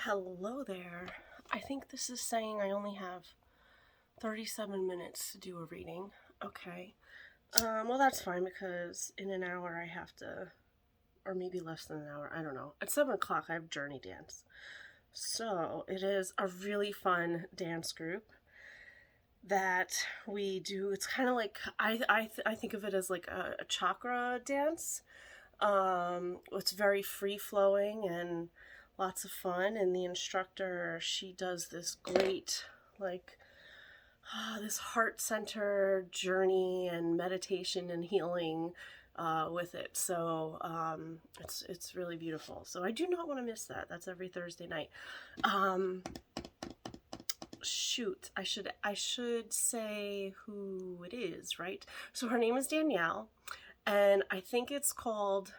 Hello there. I think this is saying I only have 37 minutes to do a reading. Okay. Well, that's fine because in an hour I have to, or maybe less than an hour, I don't know. At 7 o'clock I have JourneyDance. So it is a really fun dance group that we do. It's kind of like, I think of it as like a chakra dance. It's very free-flowing and lots of fun, and the instructor, she does this great, like, this heart-centered journey and meditation and healing with it. So it's really beautiful. So I do not want to miss that. That's every Thursday night. Shoot, I should say who it is, right? So her name is Danielle, and I think it's called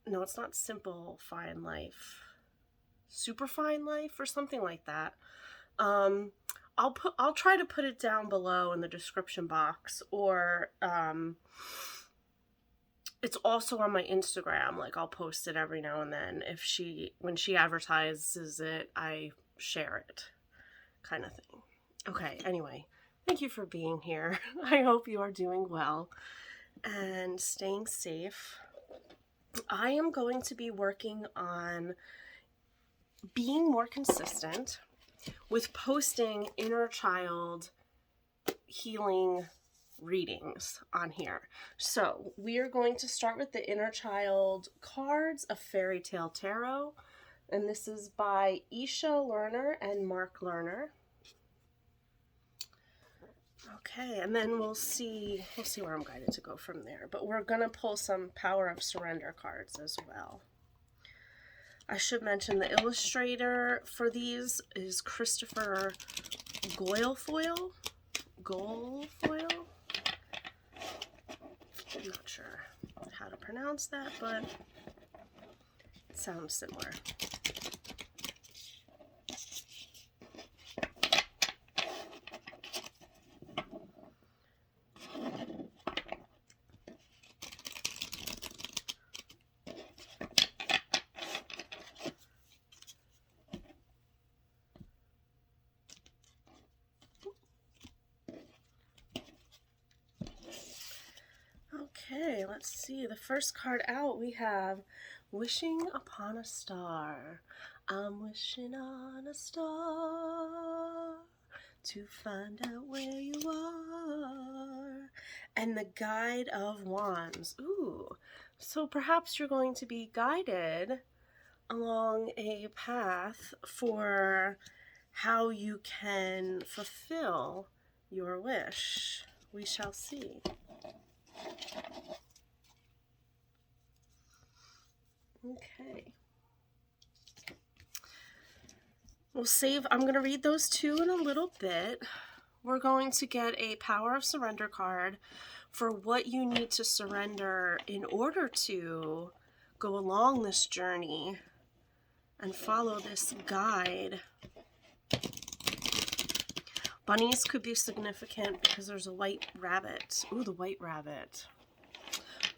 no, it's not Simple-Fine Life. Superfine Life or something like that. I'll try to put it down below in the description box, or it's also on my Instagram. Like, I'll post it every now and then. When she advertises it, I share it, kind of thing. Okay, anyway, thank you for being here. I hope you are doing well and staying safe. I am going to be working on being more consistent with posting inner child healing readings on here. So we are going to start with the inner child cards of Fairy Tale Tarot, and this is by Isha Lerner and Mark Lerner. Okay, and then we'll see where I'm guided to go from there. But we're gonna pull some Power of Surrender cards as well. I should mention the illustrator for these is Christopher Guilfoyle. I'm not sure how to pronounce that, but it sounds similar. Okay, let's see. The first card out, we have Wishing Upon a Star. I'm wishing on a star to find out where you are. And the Guide of Wands. Ooh, so perhaps you're going to be guided along a path for how you can fulfill your wish. We shall see. Okay. We'll save, I'm going to read those two in a little bit. We're going to get a Power of Surrender card for what you need to surrender in order to go along this journey and follow this guide. Bunnies could be significant because there's a white rabbit. Ooh, the white rabbit.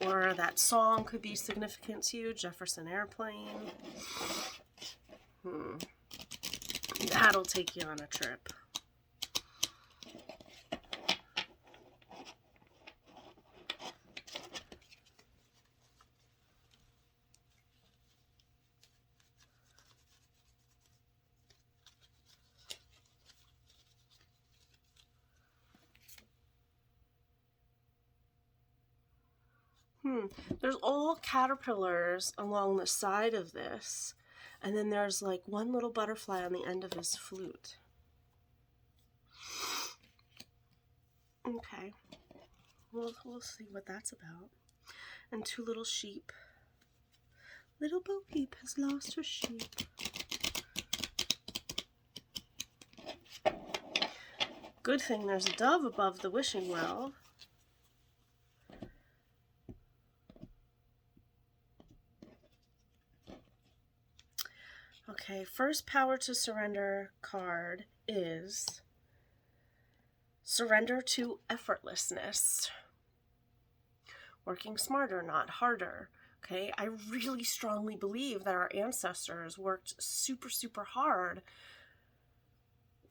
Or that song could be significant to you, Jefferson Airplane. That'll take you on a trip. There's all caterpillars along the side of this, and then there's like one little butterfly on the end of his flute. Okay, we'll see what that's about. And two little sheep. Little Bo Peep has lost her sheep. Good thing there's a dove above the wishing well. Okay, first Power to Surrender card is Surrender to Effortlessness. Working smarter, not harder. Okay, I really strongly believe that our ancestors worked super, super hard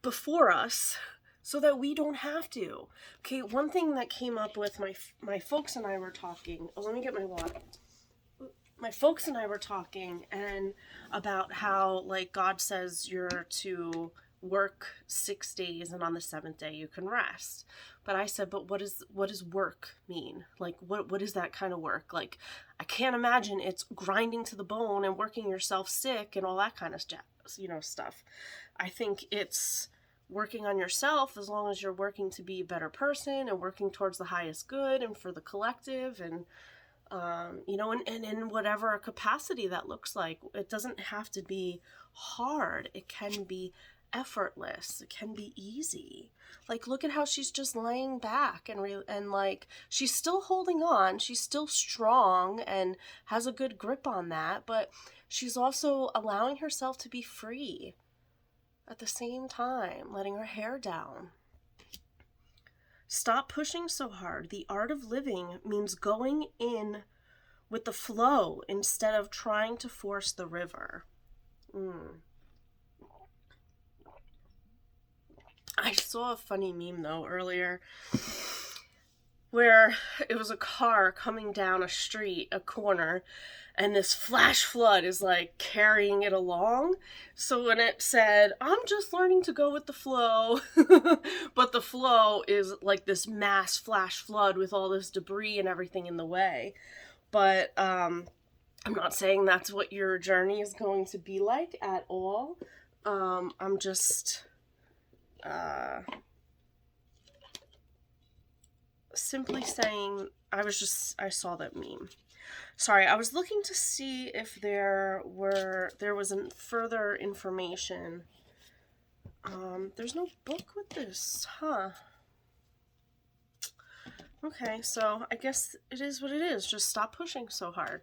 before us so that we don't have to. Okay, one thing that came up with my folks and I were talking. Oh, let me get my water. My folks and I were talking and about how, like, God says you're to work 6 days and on the 7th day you can rest. But I said, but what does work mean? Like, what is that kind of work? Like, I can't imagine it's grinding to the bone and working yourself sick and all that kind of stuff. I think it's working on yourself as long as you're working to be a better person and working towards the highest good and for the collective and and in whatever capacity that looks like. It doesn't have to be hard. It can be effortless. It can be easy. Like, look at how she's just laying back and like, she's still holding on. She's still strong and has a good grip on that, but she's also allowing herself to be free at the same time, letting her hair down. Stop pushing so hard. The art of living means going in with the flow instead of trying to force the river. I saw a funny meme, though, earlier where it was a car coming down a street, a corner, and this flash flood is like carrying it along. So when it said, I'm just learning to go with the flow, but the flow is like this mass flash flood with all this debris and everything in the way. But I'm not saying that's what your journey is going to be like at all. I'm just simply saying, I saw that meme. Sorry, I was looking to see if there was further information. There's no book with this, huh? Okay, so I guess it is what it is. Just stop pushing so hard.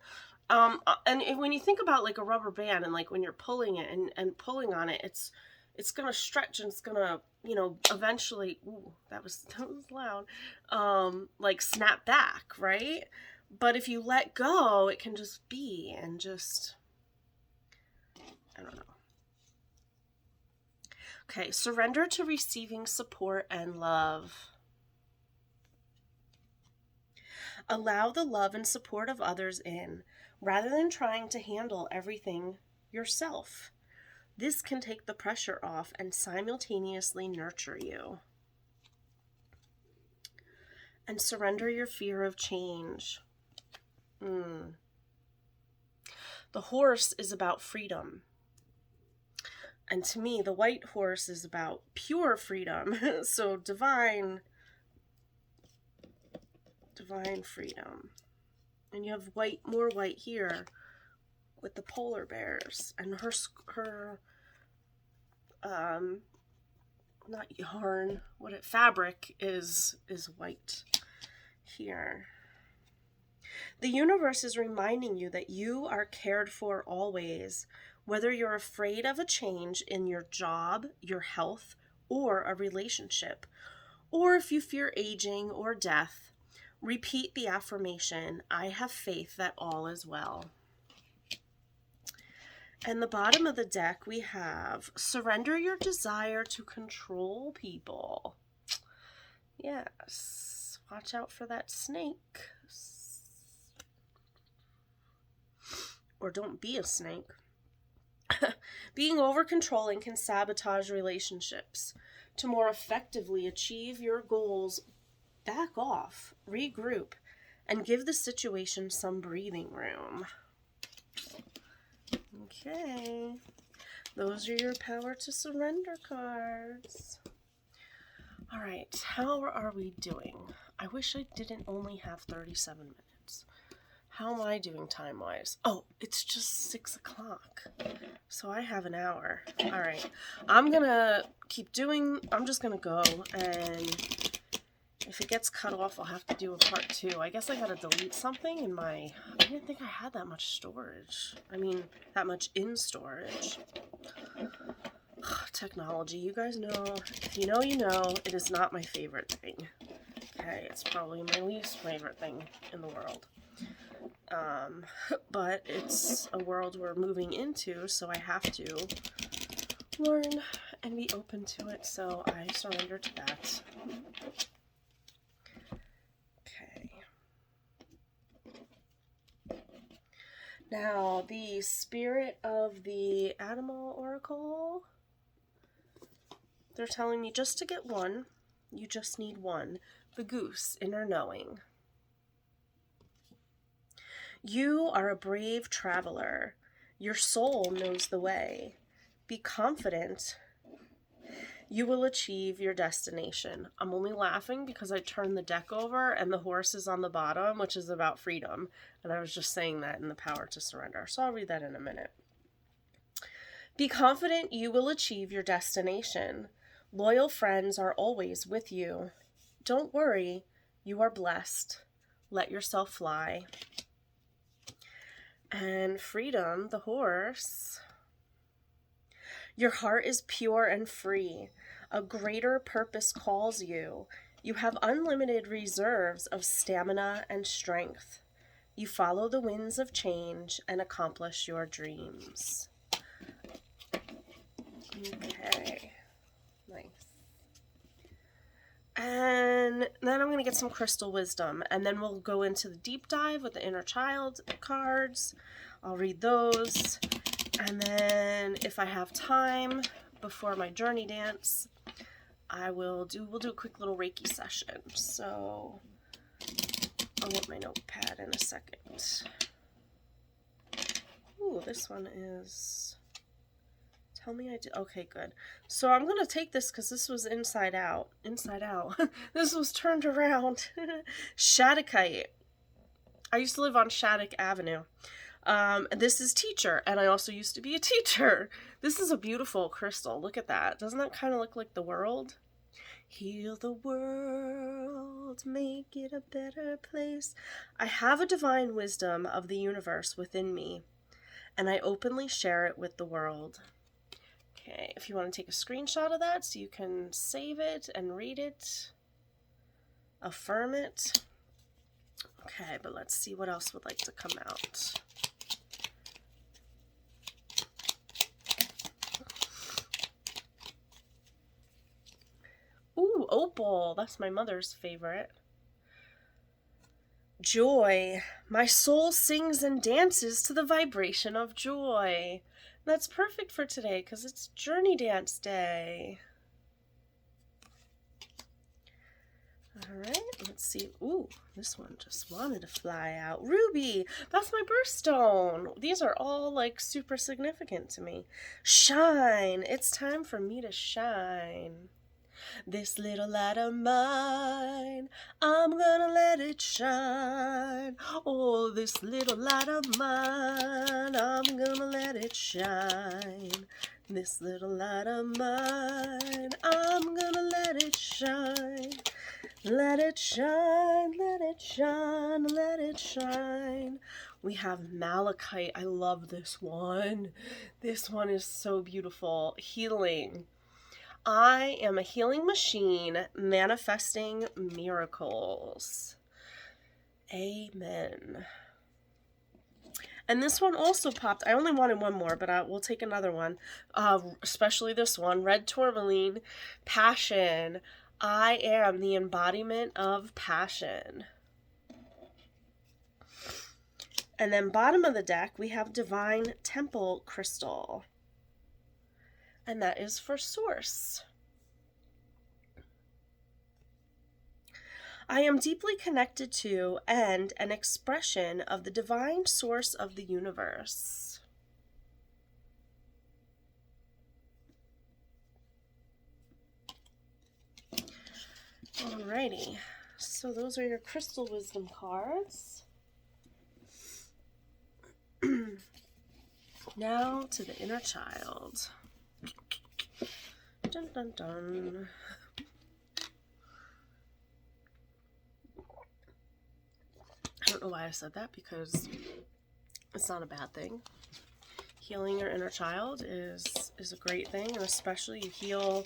And when you think about like a rubber band and like when you're pulling it and pulling on it, it's gonna stretch and it's gonna, eventually, that was loud, like snap back, right? But if you let go, it can just be and just, I don't know. Okay, surrender to receiving support and love. Allow the love and support of others in, rather than trying to handle everything yourself. This can take the pressure off and simultaneously nurture you. And surrender your fear of change. The horse is about freedom. And to me, the white horse is about pure freedom. So divine freedom. And you have more white here with the polar bears. And her not yarn, fabric is white here. The universe is reminding you that you are cared for always, whether you're afraid of a change in your job, your health, or a relationship, or if you fear aging or death. Repeat the affirmation, I have faith that all is well. And the bottom of the deck we have, surrender your desire to control people. Yes, watch out for that snake. Or don't be a snake. Being over-controlling can sabotage relationships. To more effectively achieve your goals, back off, regroup, and give the situation some breathing room. Okay, those are your power to surrender cards. All right, how are we doing? I wish I didn't only have 37 minutes. How am I doing time-wise? Oh, it's just 6 o'clock, so I have an hour. All right, I'm just gonna go, and if it gets cut off, I'll have to do a part 2. I guess I gotta delete something in I didn't think I had that much storage. That much in storage. Technology, you guys know. If you know, you know. It is not my favorite thing. Okay, it's probably my least favorite thing in the world. but it's a world we're moving into, so I have to learn and be open to it, so I surrender to that. Okay. Now, the spirit of the animal oracle, they're telling me just to get one, you just need one. The goose, inner knowing. You are a brave traveler. Your soul knows the way. Be confident. You will achieve your destination. I'm only laughing because I turned the deck over and the horse is on the bottom, which is about freedom. And I was just saying that in the power to surrender. So I'll read that in a minute. Be confident you will achieve your destination. Loyal friends are always with you. Don't worry, you are blessed. Let yourself fly. And freedom, the horse. Your heart is pure and free. A greater purpose calls you. You have unlimited reserves of stamina and strength. You follow the winds of change and accomplish your dreams. Okay, nice. And then I'm going to get some crystal wisdom, and then we'll go into the deep dive with the inner child cards. I'll read those, and then if I have time before my journey dance, we'll do a quick little Reiki session. So I'll get my notepad in a second. Ooh, this one is... Tell me I did. Okay, good. So I'm going to take this because this was inside out. Inside out. This was turned around. Shattuckite. I used to live on Shattuck Avenue. This is teacher, and I also used to be a teacher. This is a beautiful crystal. Look at that. Doesn't that kind of look like the world? Heal the world, make it a better place. I have a divine wisdom of the universe within me, and I openly share it with the world. Okay, if you want to take a screenshot of that so you can save it and read it, affirm it. Okay, but let's see what else would like to come out. Ooh, opal. That's my mother's favorite. Joy. My soul sings and dances to the vibration of joy. That's perfect for today because it's Journey Dance Day. All right, let's see. Ooh, this one just wanted to fly out. Ruby, that's my birthstone. These are all like super significant to me. Shine. It's time for me to shine. This little light of mine, I'm gonna let it shine. Oh, this little light of mine, I'm gonna let it shine. This little light of mine, I'm gonna let it shine. Let it shine, let it shine, let it shine. We have malachite. I love this one. This one is so beautiful. Healing. I am a healing machine manifesting miracles. Amen. And this one also popped. I only wanted one more, but we'll take another one. Especially this one. Red tourmaline. Passion. I am the embodiment of passion. And then bottom of the deck, we have Divine Temple Crystal. And that is for source. I am deeply connected to and an expression of the divine source of the universe. Alrighty, so those are your crystal wisdom cards. Now to the inner child. Dun dun dun. I don't know why I said that because it's not a bad thing. Healing your inner child is a great thing, and especially you heal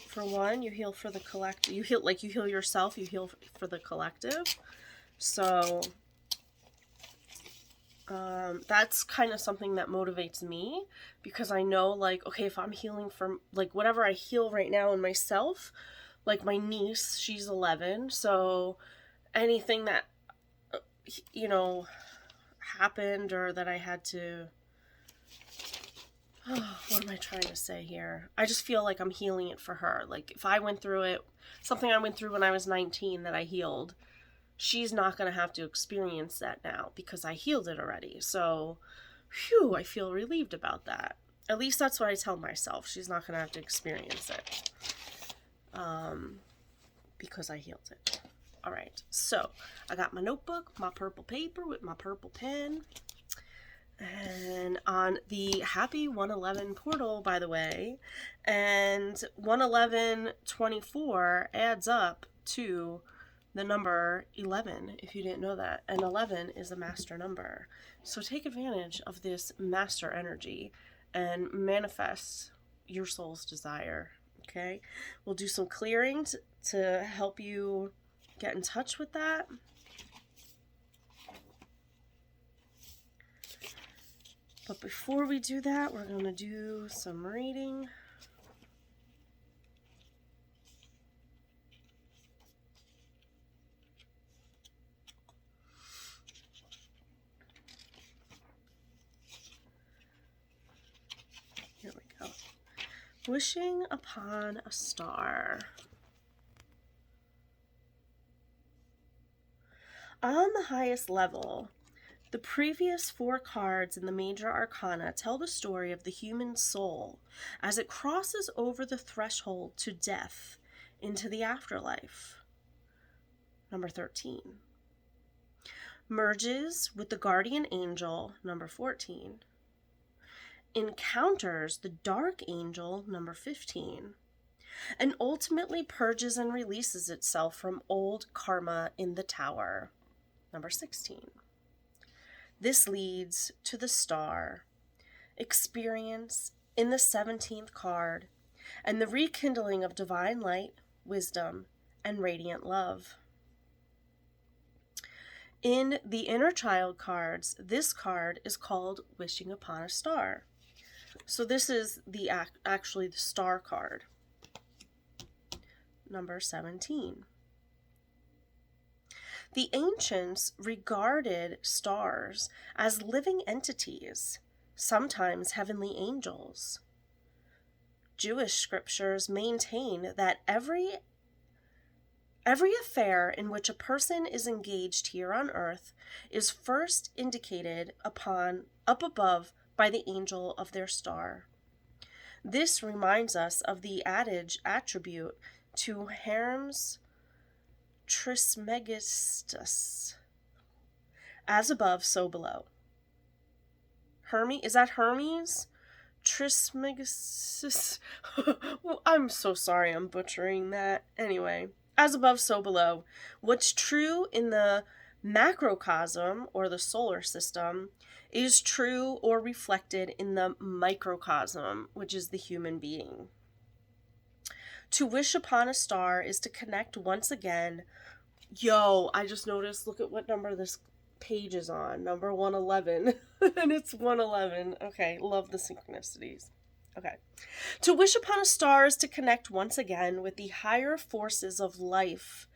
for one, you heal for the collective. You heal yourself, you heal for the collective. So That's kind of something that motivates me, because I know, like, okay, if I'm healing from, like, whatever I heal right now in myself, like my niece, she's 11, so anything that, you know, happened or that I had to, what am I trying to say here? I just feel like I'm healing it for her. Like, if I went through it, something I went through when I was 19 that I healed, she's not going to have to experience that now because I healed it already. So, phew, I feel relieved about that. At least that's what I tell myself. She's not going to have to experience it. Because I healed it. All right. So, I got my notebook, my purple paper with my purple pen. And on the Happy 111 portal, by the way, and 11124 adds up to the number 11, if you didn't know that. And 11 is a master number. So take advantage of this master energy and manifest your soul's desire. Okay? We'll do some clearing to help you get in touch with that. But before we do that, we're going to do some reading. Here we go. Wishing upon a star. On the highest level, the previous 4 cards in the major arcana tell the story of the human soul as it crosses over the threshold to death into the afterlife. Number 13. Merges with the guardian angel, number 14. Encounters the dark angel, number 15. And ultimately purges and releases itself from old karma in the tower, number 16. This leads to the star, experience in the 17th card, and the rekindling of divine light, wisdom, and radiant love. In the inner child cards, this card is called Wishing Upon a Star. So this is the actually the star card, number 17. The ancients regarded stars as living entities, sometimes heavenly angels. Jewish scriptures maintain that every affair in which a person is engaged here on earth is first indicated up above by the angel of their star. This reminds us of the adage attribute to Hermes Trismegistus. As above, so below. Hermes? Is that Hermes? Trismegistus? I'm so sorry I'm butchering that. Anyway, as above, so below. What's true in the macrocosm, or the solar system, is true or reflected in the microcosm, which is the human being. To wish upon a star is to connect once again. Yo, I just noticed, look at what number this page is on. Number 111. And it's 111. Okay, love the synchronicities. Okay. To wish upon a star is to connect once again with the higher forces of life,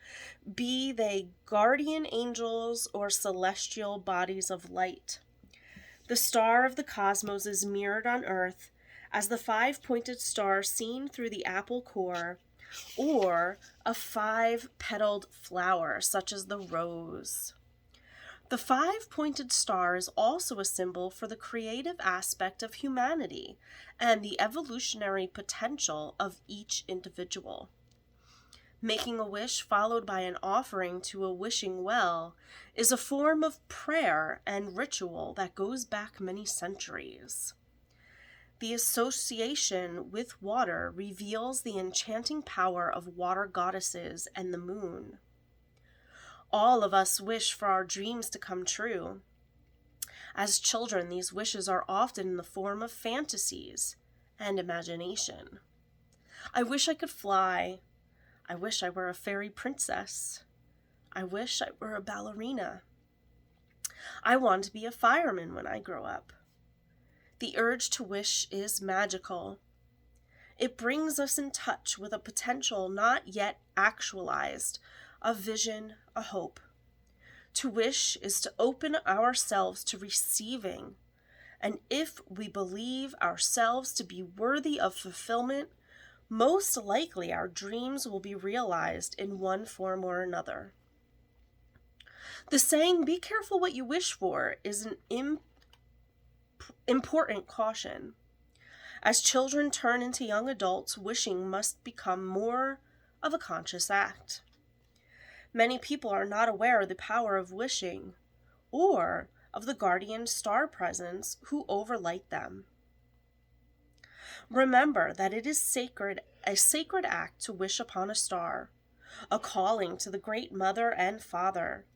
be they guardian angels or celestial bodies of light. The star of the cosmos is mirrored on Earth as the 5-pointed star seen through the apple core, or a 5-petaled flower, such as the rose. The 5-pointed star is also a symbol for the creative aspect of humanity and the evolutionary potential of each individual. Making a wish followed by an offering to a wishing well is a form of prayer and ritual that goes back many centuries. The association with water reveals the enchanting power of water goddesses and the moon. All of us wish for our dreams to come true. As children, these wishes are often in the form of fantasies and imagination. I wish I could fly. I wish I were a fairy princess. I wish I were a ballerina. I want to be a fireman when I grow up. The urge to wish is magical. It brings us in touch with a potential not yet actualized, a vision, a hope. To wish is to open ourselves to receiving, and if we believe ourselves to be worthy of fulfillment, most likely our dreams will be realized in one form or another. The saying, "Be careful what you wish for," is an important caution. As children turn into young adults, wishing must become more of a conscious act. Many people are not aware of the power of wishing or of the guardian star presence who overlight them. Remember that it is a sacred act to wish upon a star, a calling to the great Mother and Father,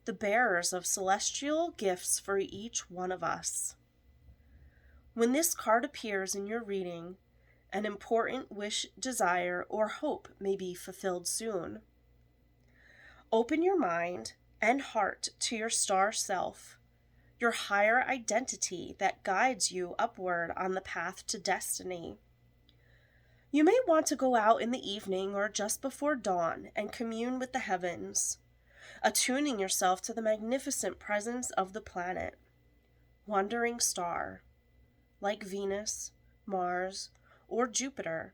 the bearers of celestial gifts for each one of us. When this card appears in your reading, an important wish, desire, or hope may be fulfilled soon. Open your mind and heart to your star self, your higher identity that guides you upward on the path to destiny. You may want to go out in the evening or just before dawn and commune with the heavens, attuning yourself to the magnificent presence of the planet, wandering star, like Venus, Mars, or Jupiter,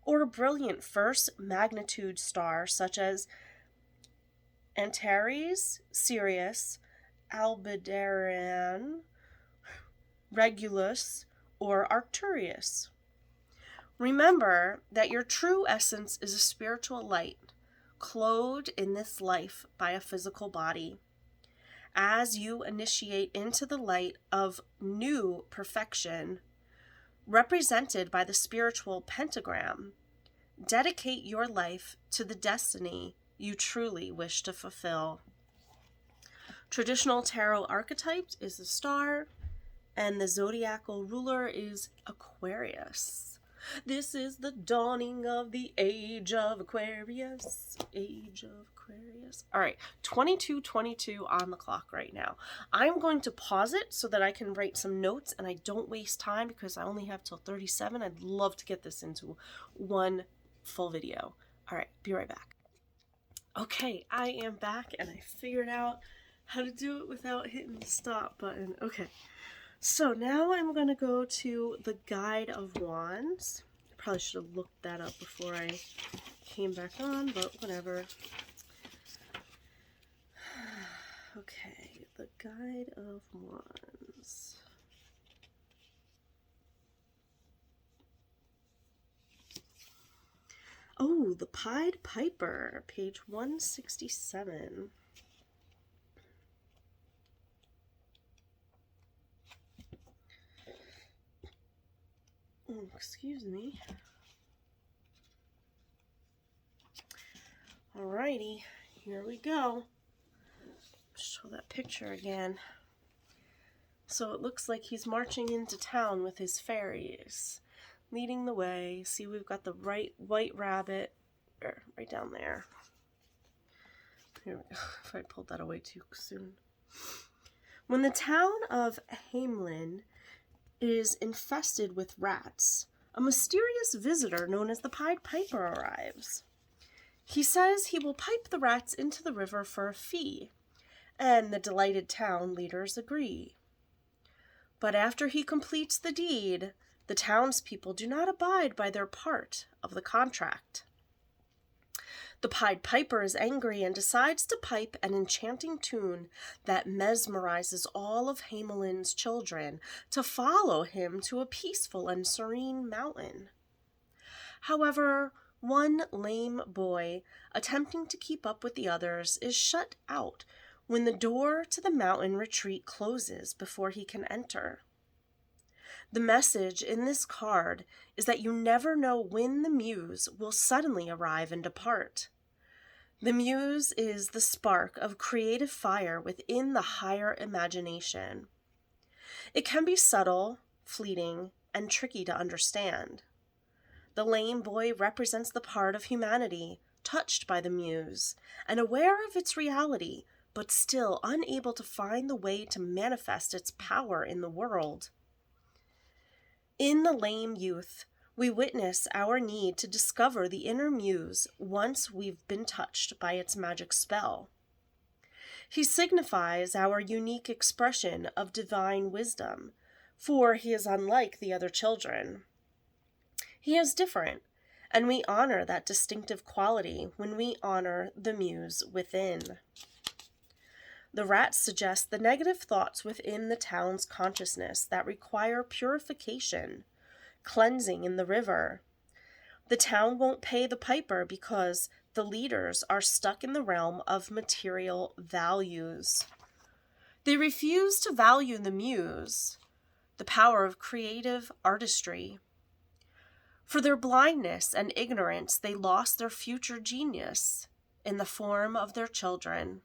or a brilliant first magnitude star such as Antares, Sirius, Aldebaran, Regulus, or Arcturus. Remember that your true essence is a spiritual light, clothed in this life by a physical body. As you initiate into the light of new perfection, represented by the spiritual pentagram, dedicate your life to the destiny you truly wish to fulfill. Traditional tarot archetypes is the star, and the zodiacal ruler is Aquarius. This is the dawning of the age of Aquarius. Age of Aquarius. All right, 22:22 on the clock right now. I'm going to pause it so that I can write some notes and I don't waste time because I only have till 37. I'd love to get this into one full video. All right, be right back. Okay, I am back and I figured out how to do it without hitting the stop button. Okay, so now I'm going to go to the Guide of Wands. I probably should have looked that up before I came back on, but whatever. Okay, the Guide of Wands. Oh, the Pied Piper, page 167. Oh, excuse me. Alrighty, here we go. Show that picture again. So it looks like he's marching into town with his fairies, leading the way. See, we've got the white rabbit right down there. Here we go. If I pulled that away too soon. When the town of Hamelin is infested with rats, a mysterious visitor known as the Pied Piper arrives. He says he will pipe the rats into the river for a fee, and the delighted town leaders agree. But after he completes the deed, the townspeople do not abide by their part of the contract. The Pied Piper is angry and decides to pipe an enchanting tune that mesmerizes all of Hamelin's children to follow him to a peaceful and serene mountain. However, one lame boy, attempting to keep up with the others, is shut out when the door to the mountain retreat closes before he can enter. The message in this card is that you never know when the muse will suddenly arrive and depart. The muse is the spark of creative fire within the higher imagination. It can be subtle, fleeting, and tricky to understand. The lame boy represents the part of humanity touched by the muse and aware of its reality, but still unable to find the way to manifest its power in the world. In the lame youth, we witness our need to discover the inner muse once we've been touched by its magic spell. He signifies our unique expression of divine wisdom, for he is unlike the other children. He is different, and we honor that distinctive quality when we honor the muse within. The rats suggest the negative thoughts within the town's consciousness that require purification, cleansing in the river. The town won't pay the piper because the leaders are stuck in the realm of material values. They refuse to value the muse, the power of creative artistry. For their blindness and ignorance, they lost their future genius in the form of their children.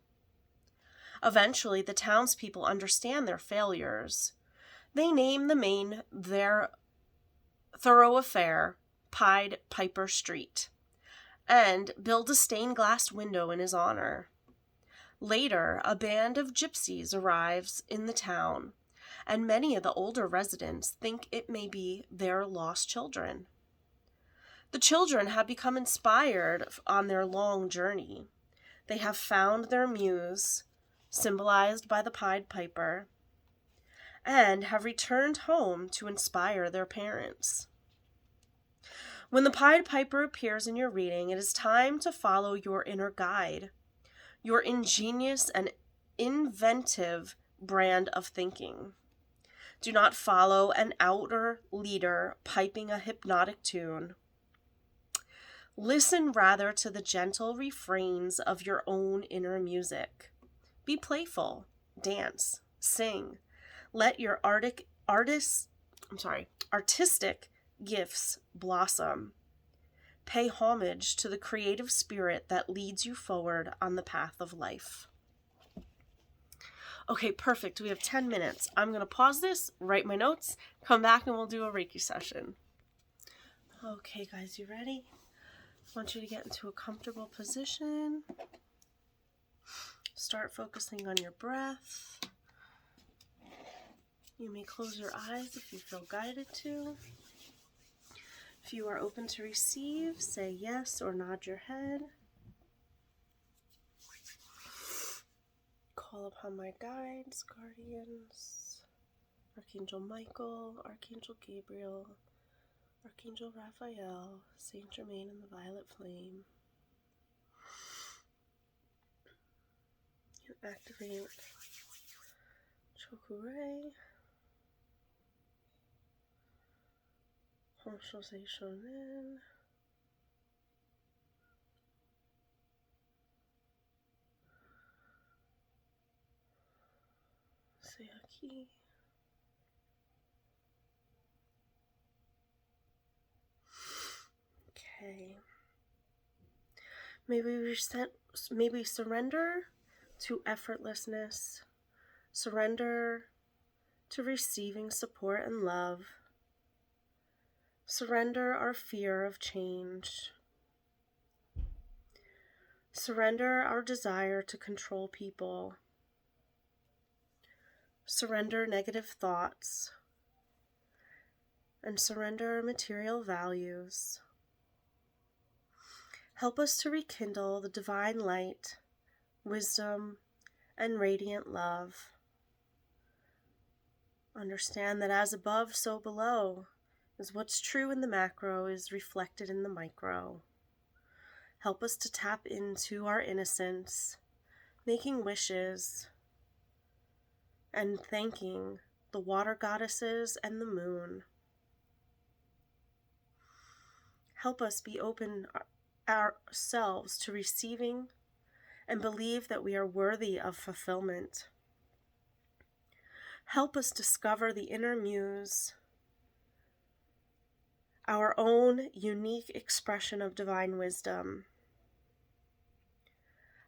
Eventually, the townspeople understand their failures. They name their thoroughfare Pied Piper Street and build a stained glass window in his honor. Later, a band of gypsies arrives in the town, and many of the older residents think it may be their lost children. The children have become inspired on their long journey. They have found their muse, symbolized by the Pied Piper, and have returned home to inspire their parents. When the Pied Piper appears in your reading, it is time to follow your inner guide, your ingenious and inventive brand of thinking. Do not follow an outer leader piping a hypnotic tune. Listen rather to the gentle refrains of your own inner music. Be playful, dance, sing. Let your artistic gifts blossom. Pay homage to the creative spirit that leads you forward on the path of life. Okay, perfect. We have 10 minutes. I'm going to pause this, write my notes, come back, and we'll do a Reiki session. Okay, guys, you ready? I want you to get into a comfortable position. Start focusing on your breath. You may close your eyes if you feel guided to. If you are open to receive, say yes or nod your head. Call upon my guides, guardians, Archangel Michael, Archangel Gabriel, Archangel Raphael, Saint Germain and the Violet Flame. You activate Chokure, Honshosei Shonen, Seaki, okay. Maybe surrender to effortlessness, surrender to receiving support and love, surrender our fear of change, surrender our desire to control people, surrender negative thoughts, and surrender material values. Help us to rekindle the divine light, wisdom, and radiant love. Understand that as above, so below, is what's true in the macro is reflected in the micro. Help us to tap into our innocence, making wishes, and thanking the water goddesses and the moon. Help us be open ourselves to receiving and believe that we are worthy of fulfillment. Help us discover the inner muse, our own unique expression of divine wisdom.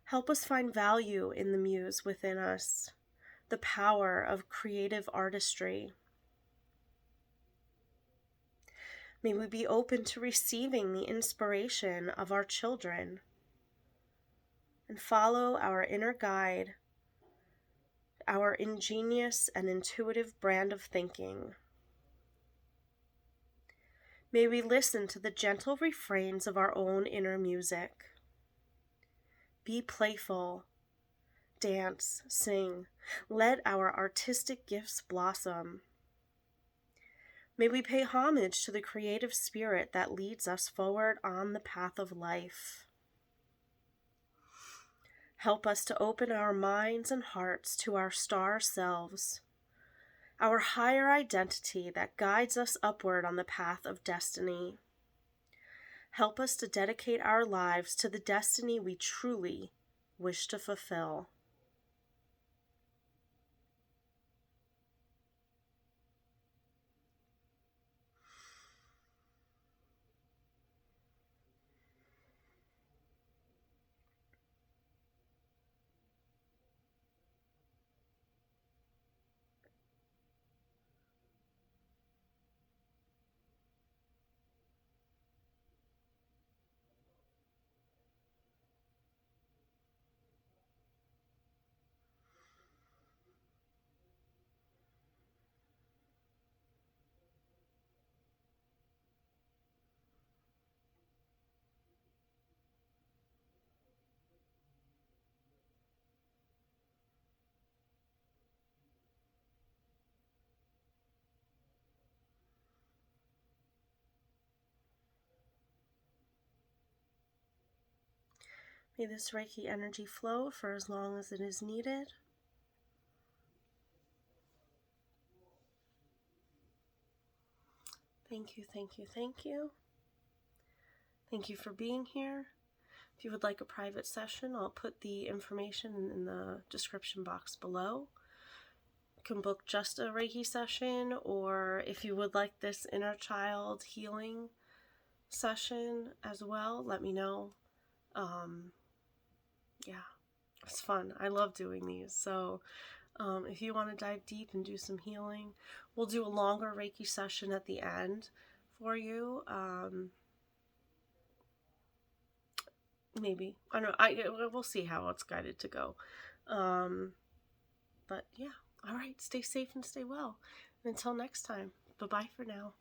Help us find value in the muse within us, the power of creative artistry. May we be open to receiving the inspiration of our children and follow our inner guide our ingenious and intuitive brand of thinking. May we listen to the gentle refrains of our own inner music. Be playful, dance, sing. Let our artistic gifts blossom. May we pay homage to the creative spirit that leads us forward on the path of life. Help us to open our minds and hearts to our star selves, our higher identity that guides us upward on the path of destiny. Help us to dedicate our lives to the destiny we truly wish to fulfill. May this Reiki energy flow for as long as it is needed. Thank you, thank you, thank you. Thank you for being here. If you would like a private session, I'll put the information in the description box below. You can book just a Reiki session, or if you would like this inner child healing session as well, let me know. Yeah, it's fun. I love doing these. So if you want to dive deep and do some healing, we'll do a longer Reiki session at the end for you. Maybe. I don't know. We'll see how it's guided to go. But yeah. All right. Stay safe and stay well. And until next time. Bye-bye for now.